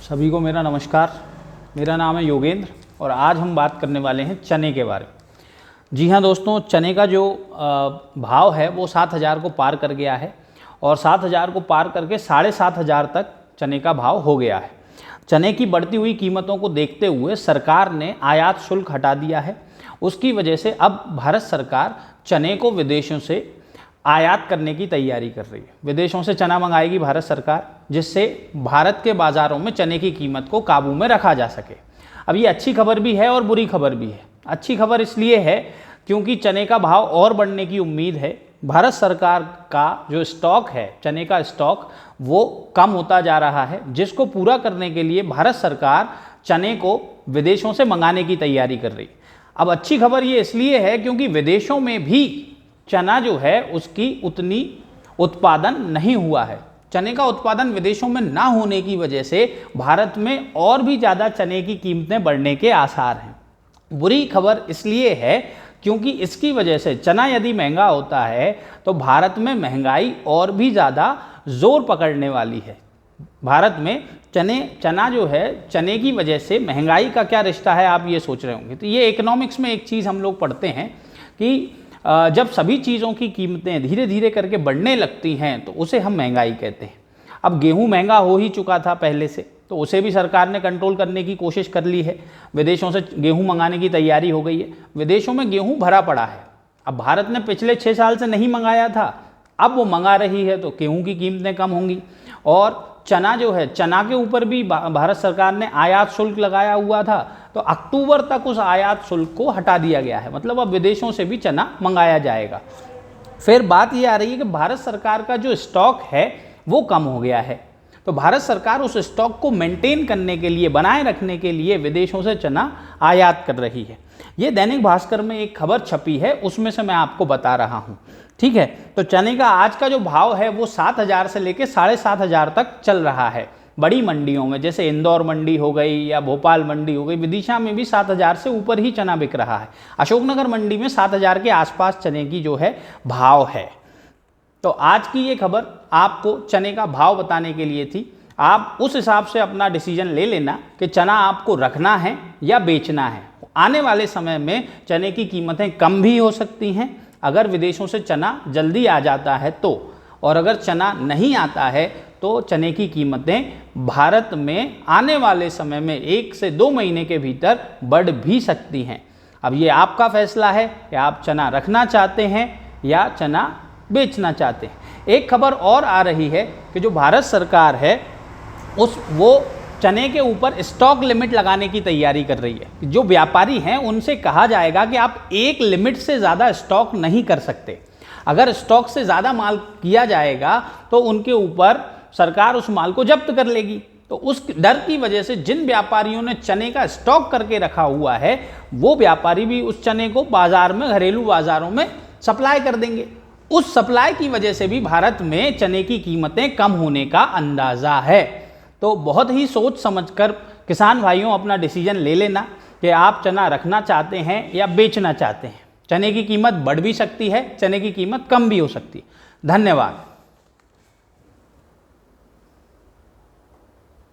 सभी को मेरा नमस्कार। मेरा नाम है योगेंद्र और आज हम बात करने वाले हैं चने के बारे में। जी हाँ दोस्तों, चने का जो भाव है वो 7,000 को पार कर गया है और 7,000 को पार करके 7,500 तक चने का भाव हो गया है। चने की बढ़ती हुई कीमतों को देखते हुए सरकार ने आयात शुल्क हटा दिया है। उसकी वजह से अब भारत सरकार चने को विदेशों से आयात करने की तैयारी कर रही है। विदेशों से चना मंगाएगी भारत सरकार, जिससे भारत के बाज़ारों में चने की कीमत को काबू में रखा जा सके। अब ये अच्छी खबर भी है और बुरी खबर भी है। अच्छी खबर इसलिए है क्योंकि चने का भाव और बढ़ने की उम्मीद है। भारत सरकार का जो स्टॉक है, चने का स्टॉक, वो कम होता जा रहा है, जिसको पूरा करने के लिए भारत सरकार चने को विदेशों से मंगाने की तैयारी कर रही है। अब अच्छी खबर ये इसलिए है क्योंकि विदेशों में भी चना जो है उसकी उतनी उत्पादन नहीं हुआ है। चने का उत्पादन विदेशों में ना होने की वजह से भारत में और भी ज़्यादा चने की कीमतें बढ़ने के आसार हैं। बुरी खबर इसलिए है क्योंकि इसकी वजह से चना यदि महंगा होता है तो भारत में महंगाई और भी ज़्यादा जोर पकड़ने वाली है। भारत में चना जो है, चने की वजह से महंगाई का क्या रिश्ता है, आप ये सोच रहे होंगे। तो ये इकोनॉमिक्स में एक चीज़ हम लोग पढ़ते हैं कि जब सभी चीज़ों की कीमतें धीरे धीरे करके बढ़ने लगती हैं तो उसे हम महंगाई कहते हैं। अब गेहूं महंगा हो ही चुका था पहले से, तो उसे भी सरकार ने कंट्रोल करने की कोशिश कर ली है। विदेशों से गेहूं मंगाने की तैयारी हो गई है। विदेशों में गेहूं भरा पड़ा है। अब भारत ने पिछले 6 साल से नहीं मंगाया था, अब वो मंगा रही है, तो गेहूं की कीमतें कम होंगी। और चना जो है, चना के ऊपर भी भारत सरकार ने आयात शुल्क लगाया हुआ था, तो अक्टूबर तक उस आयात शुल्क को हटा दिया गया है। मतलब अब विदेशों से भी चना मंगाया जाएगा। फिर बात ये आ रही है कि भारत सरकार का जो स्टॉक है वो कम हो गया है, तो भारत सरकार उस स्टॉक को मेंटेन करने के लिए, बनाए रखने के लिए विदेशों से चना आयात कर रही है। ये दैनिक भास्कर में एक खबर छपी है, उसमें से मैं आपको बता रहा हूँ। ठीक है, तो चने का आज का जो भाव है वो 7,000 से लेकर 7,500 तक चल रहा है। बड़ी मंडियों में जैसे इंदौर मंडी हो गई या भोपाल मंडी हो गई, विदिशा में भी 7,000 से ऊपर ही चना बिक रहा है। अशोकनगर मंडी में 7,000 के आसपास चने की जो है भाव है। तो आज की ये खबर आपको चने का भाव बताने के लिए थी। आप उस हिसाब से अपना डिसीजन ले लेना कि चना आपको रखना है या बेचना है। आने वाले समय में चने की कीमतें कम भी हो सकती हैं अगर विदेशों से चना जल्दी आ जाता है तो, और अगर चना नहीं आता है तो चने की कीमतें भारत में आने वाले समय में 1 से 2 महीने के भीतर बढ़ भी सकती हैं। अब ये आपका फैसला है कि आप चना रखना चाहते हैं या चना बेचना चाहते हैं। एक खबर और आ रही है कि जो भारत सरकार है वो चने के ऊपर स्टॉक लिमिट लगाने की तैयारी कर रही है। जो व्यापारी हैं उनसे कहा जाएगा कि आप एक लिमिट से ज़्यादा स्टॉक नहीं कर सकते। अगर स्टॉक से ज़्यादा माल किया जाएगा तो उनके ऊपर सरकार उस माल को जब्त कर लेगी। तो उस डर की वजह से जिन व्यापारियों ने चने का स्टॉक करके रखा हुआ है वो व्यापारी भी उस चने को बाजार में, घरेलू बाजारों में सप्लाई कर देंगे। उस सप्लाई की वजह से भी भारत में चने की कीमतें कम होने का अंदाज़ा है। तो बहुत ही सोच समझकर किसान भाइयों अपना डिसीजन ले लेना कि आप चना रखना चाहते हैं या बेचना चाहते हैं। चने की कीमत बढ़ भी सकती है, चने की कीमत कम भी हो सकती है। धन्यवाद।